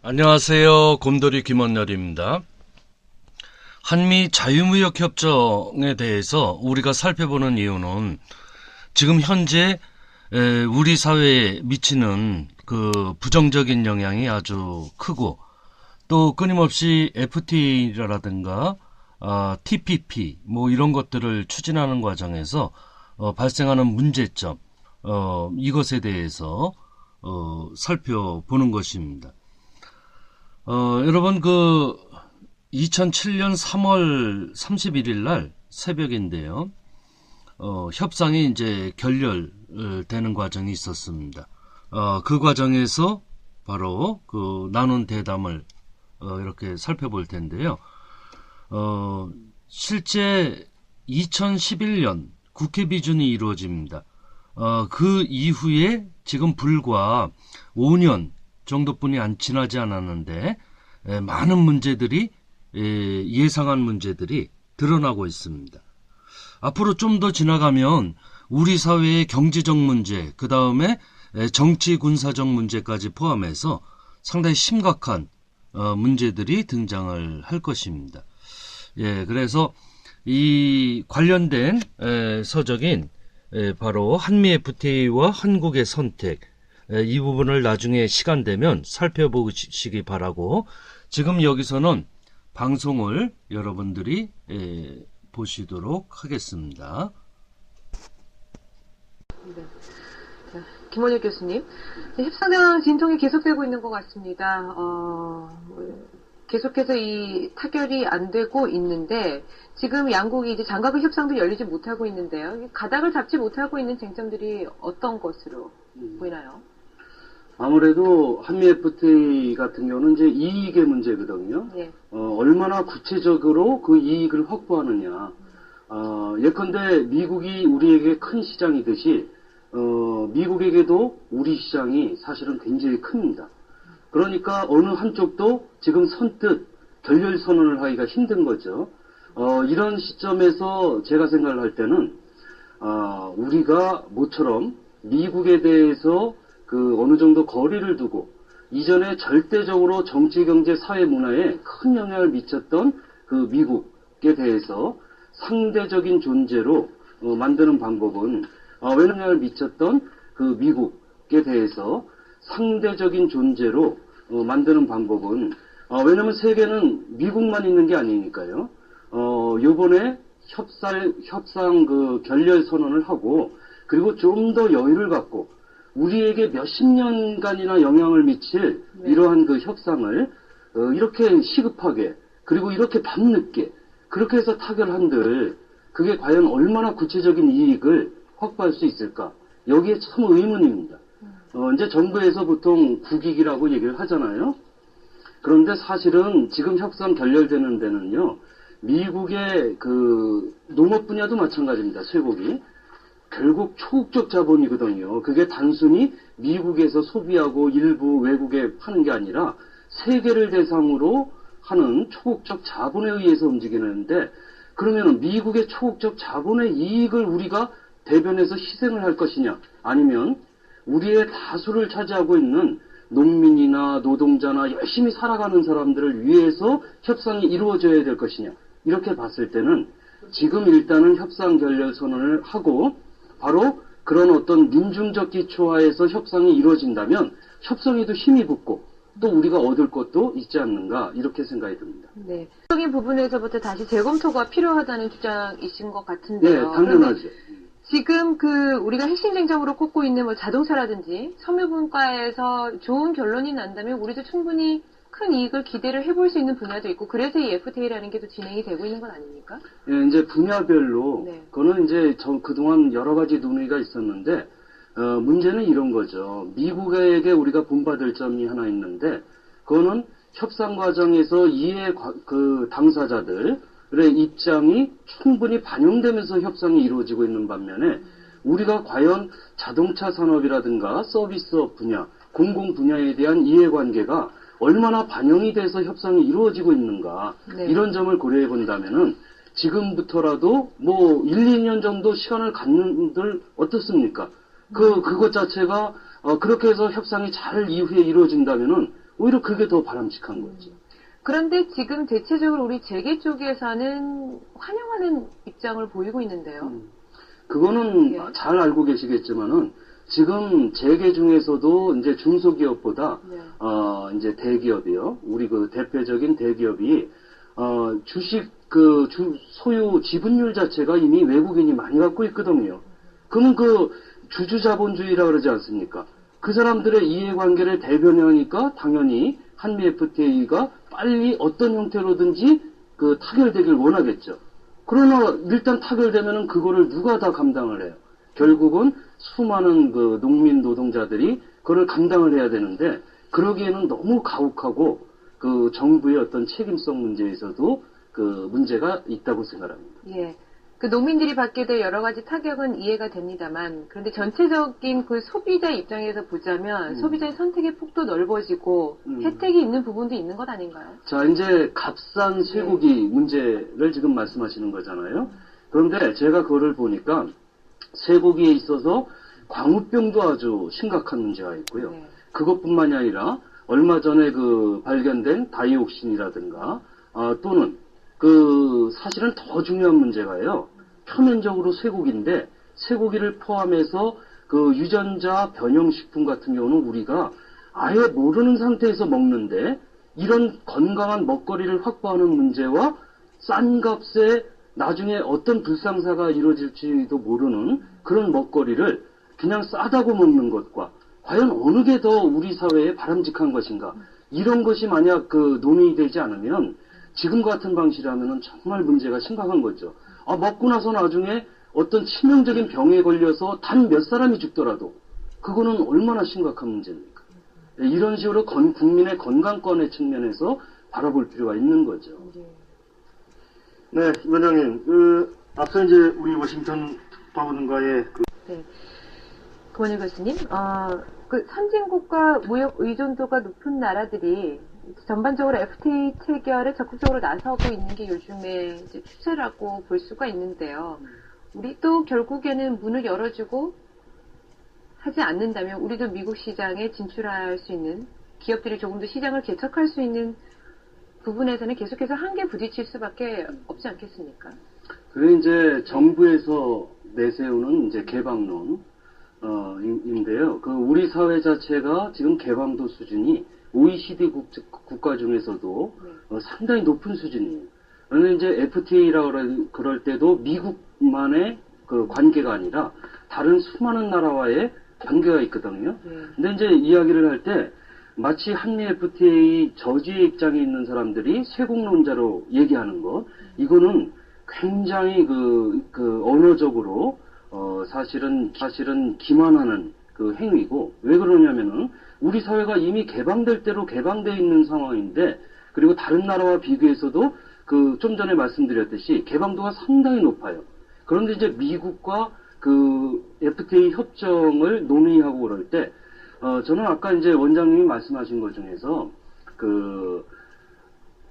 안녕하세요. 곰돌이 김원렬입니다. 한미 자유무역협정에 대해서 우리가 살펴보는 이유는 지금 현재 우리 사회에 미치는 그 부정적인 영향이 아주 크고, 또 끊임없이 FTA라든가 TPP 뭐 이런 것들을 추진하는 과정에서 발생하는 문제점, 이것에 대해서 살펴보는 것입니다. 여러분, 2007년 3월 31일 날 새벽인데요. 협상이 이제 결렬되는 과정이 있었습니다. 그 과정에서 바로 나눈 대담을 이렇게 살펴볼 텐데요. 실제 2011년 국회 비준이 이루어집니다. 그 이후에 지금 불과 5년 정도뿐이 안 지나지 않았는데 많은 문제들이, 예상한 문제들이 드러나고 있습니다. 앞으로 좀 더 지나가면 우리 사회의 경제적 문제, 그 다음에 정치 군사적 문제까지 포함해서 상당히 심각한 문제들이 등장을 할 것입니다. 그래서 이 관련된 서적인 바로 한미 FTA와 한국의 선택, 이 부분을 나중에 시간 되면 살펴보시기 바라고, 지금 여기서는 방송을 여러분들이 보시도록 하겠습니다. 네. 자, 김원일 교수님, 협상 진통이 계속되고 있는 것 같습니다. 계속해서 이 타결이 안 되고 있는데, 지금 양국이 이제 장관급 협상도 열리지 못하고 있는데요. 가닥을 잡지 못하고 있는 쟁점들이 어떤 것으로 보이나요? 아무래도 한미 FTA 같은 경우는 이제 이익의 문제거든요. 네. 얼마나 구체적으로 그 이익을 확보하느냐. 예컨대 미국이 우리에게 큰 시장이듯이 미국에게도 우리 시장이 사실은 굉장히 큽니다. 그러니까 어느 한쪽도 지금 선뜻 결렬 선언을 하기가 힘든 거죠. 이런 시점에서 제가 생각을 할 때는 우리가 모처럼 미국에 대해서 어느 정도 거리를 두고 이전에 절대적으로 정치, 경제, 사회, 문화에 큰 영향을 미쳤던 그 미국에 대해서 상대적인 존재로 만드는 방법은 영향을 미쳤던 그 미국에 대해서 상대적인 존재로 만드는 방법은 왜냐면 세계는 미국만 있는 게 아니니까요. 요번에 협상 결렬 선언을 하고, 그리고 좀 더 여유를 갖고 우리에게 몇십 년간이나 영향을 미칠 이러한 그 협상을 이렇게 시급하게, 그리고 이렇게 밤늦게 그렇게 해서 타결한들 그게 과연 얼마나 구체적인 이익을 확보할 수 있을까? 여기에 참 의문입니다. 이제 정부에서 보통 국익이라고 얘기를 하잖아요. 그런데 사실은 지금 협상 결렬되는 데는요, 미국의 농업 분야도 마찬가지입니다. 쇠고기. 결국 초국적 자본이거든요. 그게 단순히 미국에서 소비하고 일부 외국에 파는 게 아니라 세계를 대상으로 하는 초국적 자본에 의해서 움직이는데, 그러면 미국의 초국적 자본의 이익을 우리가 대변해서 희생을 할 것이냐, 아니면 우리의 다수를 차지하고 있는 농민이나 노동자나 열심히 살아가는 사람들을 위해서 협상이 이루어져야 될 것이냐, 이렇게 봤을 때는 지금 일단은 협상 결렬 선언을 하고 바로 그런 어떤 민중적 기초하에서 협상이 이루어진다면 협상에도 힘이 붙고 또 우리가 얻을 것도 있지 않는가, 이렇게 생각이 듭니다. 네. 적인 부분에서부터 다시 재검토가 필요하다는 주장이신 것 같은데요. 네, 당연하죠. 지금 우리가 핵심 쟁점으로 꼽고 있는 자동차라든지 섬유분과에서 좋은 결론이 난다면 우리도 충분히 큰 이익을 기대를 해볼 수 있는 분야도 있고, 그래서 이 FTA라는 게 또 진행이 되고 있는 건 아닙니까? 예, 이제 분야별로, 네. 그거는 이제 그동안 여러 가지 논의가 있었는데, 문제는 이런 거죠. 미국에게 우리가 본받을 점이 하나 있는데, 그거는 협상 과정에서 당사자들의 입장이 충분히 반영되면서 협상이 이루어지고 있는 반면에, 우리가 과연 자동차 산업이라든가 서비스업 분야, 공공 분야에 대한 이해관계가 얼마나 반영이 돼서 협상이 이루어지고 있는가, 네. 이런 점을 고려해 본다면은 지금부터라도 1, 2년 정도 시간을 갖는들 어떻습니까? 그것 자체가 그렇게 해서 협상이 잘 이후에 이루어진다면은 오히려 그게 더 바람직한 거지. 그런데 지금 대체적으로 우리 재계 쪽에서는 환영하는 입장을 보이고 있는데요. 그거는 예. 잘 알고 계시겠지만은 지금 재계 중에서도 이제 중소기업보다 네. 이제 대기업이요. 우리 그 대표적인 대기업이 주식 소유 지분율 자체가 이미 외국인이 많이 갖고 있거든요. 그러면 그 주주자본주의라 그러지 않습니까? 그 사람들의 이해관계를 대변하니까 당연히 한미 FTA가 빨리 어떤 형태로든지 그 타결되길 원하겠죠. 그러나 일단 타결되면은 그거를 누가 다 감당을 해요? 결국은 수많은 그 농민 노동자들이 그걸 감당을 해야 되는데 그러기에는 너무 가혹하고 그 정부의 어떤 책임성 문제에서도 그 문제가 있다고 생각합니다. 예. 그 농민들이 받게 될 여러 가지 타격은 이해가 됩니다만, 그런데 전체적인 그 소비자 입장에서 보자면 소비자의 선택의 폭도 넓어지고 혜택이 있는 부분도 있는 것 아닌가요? 자, 이제 값싼 쇠고기 문제를 지금 말씀하시는 거잖아요. 그런데 제가 그거를 보니까 쇠고기에 있어서 광우병도 아주 심각한 문제가 있고요. 네. 그것뿐만이 아니라 얼마 전에 그 발견된 다이옥신이라든가 또는 그 사실은 더 중요한 문제가요. 표면적으로 쇠고기인데 쇠고기를 포함해서 그 유전자 변형식품 같은 경우는 우리가 아예 모르는 상태에서 먹는데 이런 건강한 먹거리를 확보하는 문제와 싼 값에 나중에 어떤 불상사가 이루어질지도 모르는 그런 먹거리를 그냥 싸다고 먹는 것과 과연 어느 게 더 우리 사회에 바람직한 것인가 이런 것이 만약 그 논의되지 않으면 지금 같은 방식이라면 정말 문제가 심각한 거죠. 먹고 나서 나중에 어떤 치명적인 병에 걸려서 단 몇 사람이 죽더라도 그거는 얼마나 심각한 문제입니까? 이런 식으로 국민의 건강권의 측면에서 바라볼 필요가 있는 거죠. 네, 임 원장님, 앞서 이제 우리 워싱턴 특파원과의 네. 고원일 교수님, 그 선진국과 무역 의존도가 높은 나라들이 전반적으로 FTA 체결에 적극적으로 나서고 있는 게 요즘의 이제 추세라고 볼 수가 있는데요. 우리도 결국에는 문을 열어주고 하지 않는다면 우리도 미국 시장에 진출할 수 있는 기업들이 조금 더 시장을 개척할 수 있는 부분에서는 계속해서 한계 부딪힐 수밖에 없지 않겠습니까? 그게 이제 정부에서 내세우는 이제 개방론, 인데요. 그 우리 사회 자체가 지금 개방도 수준이 OECD 국가 중에서도 상당히 높은 수준이에요. 그런데 이제 FTA라 그럴 때도 미국만의 그 관계가 아니라 다른 수많은 나라와의 관계가 있거든요. 근데 이제 이야기를 할 때 마치 한미 FTA 저지의 입장에 있는 사람들이 쇄국론자로 얘기하는 것, 이거는 굉장히 그 언어적으로 사실은 기만하는 그 행위고, 왜 그러냐면은 우리 사회가 이미 개방될 대로 개방되어 있는 상황인데, 그리고 다른 나라와 비교해서도 그 좀 전에 말씀드렸듯이 개방도가 상당히 높아요. 그런데 이제 미국과 그 FTA 협정을 논의하고 그럴 때, 저는 아까 이제 원장님이 말씀하신 것 중에서 그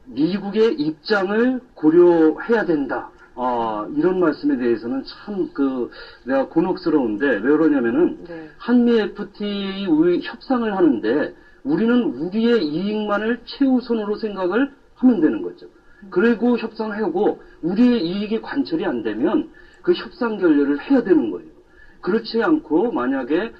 미국의 입장을 고려해야 된다. 이런 말씀에 대해서는 참 내가 곤혹스러운데, 왜 그러냐면은 한미 FTA 협상을 하는데 우리는 우리의 이익만을 최우선으로 생각을 하면 되는 거죠. 그리고 협상하고 우리의 이익이 관철이 안 되면 그 협상 결렬을 해야 되는 거예요. 그렇지 않고 만약에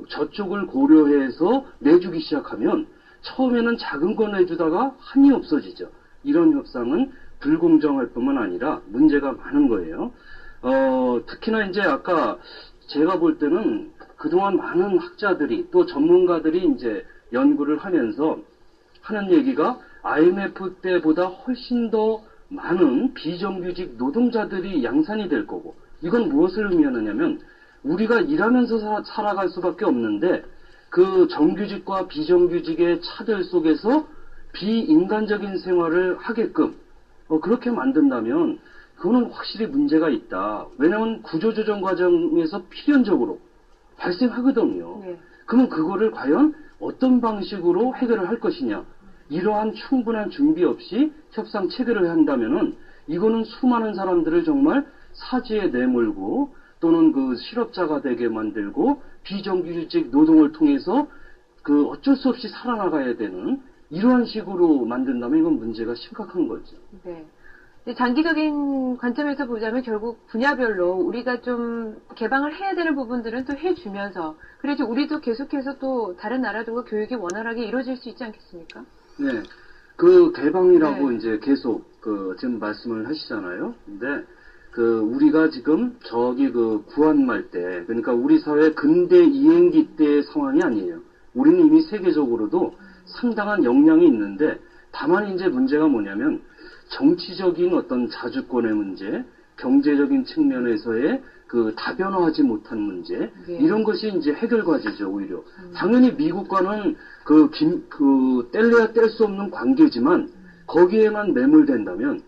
저쪽을 고려해서 내주기 시작하면 처음에는 작은 거 내주다가 한이 없어지죠. 이런 협상은 불공정할 뿐만 아니라 문제가 많은 거예요. 특히나 이제 아까 제가 볼 때는 그동안 많은 학자들이 또 전문가들이 이제 연구를 하면서 하는 얘기가 IMF 때보다 훨씬 더 많은 비정규직 노동자들이 양산이 될 거고, 이건 무엇을 의미하느냐면 우리가 일하면서 살아갈 수밖에 없는데 그 정규직과 비정규직의 차들 속에서 비인간적인 생활을 하게끔 그렇게 만든다면 그거는 확실히 문제가 있다. 왜냐하면 구조조정 과정에서 필연적으로 발생하거든요. 그러면 그거를 과연 어떤 방식으로 해결을 할 것이냐. 이러한 충분한 준비 없이 협상 체결을 한다면은 이거는 수많은 사람들을 정말 사지에 내몰고 또는 그 실업자가 되게 만들고 비정규직 노동을 통해서 그 어쩔 수 없이 살아나가야 되는 이러한 식으로 만든다면 이건 문제가 심각한 거죠. 네. 장기적인 관점에서 보자면 결국 분야별로 우리가 좀 개방을 해야 되는 부분들은 또 해주면서 그래야지 우리도 계속해서 또 다른 나라들과 교육이 원활하게 이루어질 수 있지 않겠습니까? 네. 그 개방이라고 네. 이제 계속 지금 말씀을 하시잖아요. 근데 우리가 지금 저기 구한말 때, 그러니까 우리 사회 근대 이행기 때의 상황이 아니에요. 우리는 이미 세계적으로도 상당한 역량이 있는데, 다만 이제 문제가 뭐냐면, 정치적인 어떤 자주권의 문제, 경제적인 측면에서의 다변화하지 못한 문제, 네. 이런 것이 이제 해결 과제죠, 오히려. 당연히 미국과는 뗄래야 뗄 수 없는 관계지만, 거기에만 매몰된다면,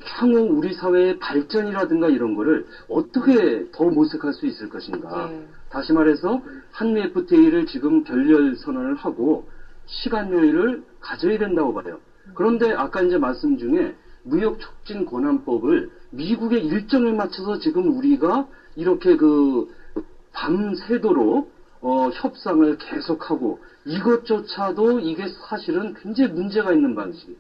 향후 우리 사회의 발전이라든가 이런 거를 어떻게 더 모색할 수 있을 것인가. 네. 다시 말해서 한미 FTA를 지금 결렬 선언을 하고 시간 여유를 가져야 된다고 봐요. 그런데 아까 이제 말씀 중에 무역 촉진 권한법을 미국의 일정에 맞춰서 지금 우리가 이렇게 밤새도록 협상을 계속하고 이것조차도 이게 사실은 굉장히 문제가 있는 방식이에요.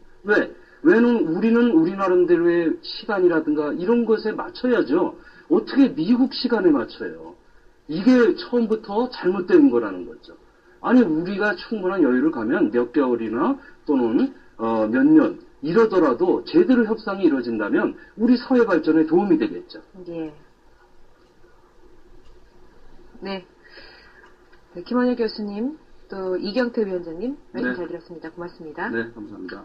우리는 우리 나름대로의 시간이라든가 이런 것에 맞춰야죠. 어떻게 미국 시간에 맞춰요? 이게 처음부터 잘못된 거라는 거죠. 아니 우리가 충분한 여유를 가면 몇 개월이나 또는 몇 년 이러더라도 제대로 협상이 이루어진다면 우리 사회 발전에 도움이 되겠죠. 예. 네. 김원효 교수님, 또 이경태 위원장님 말씀 네. 잘 들었습니다. 고맙습니다. 네, 감사합니다.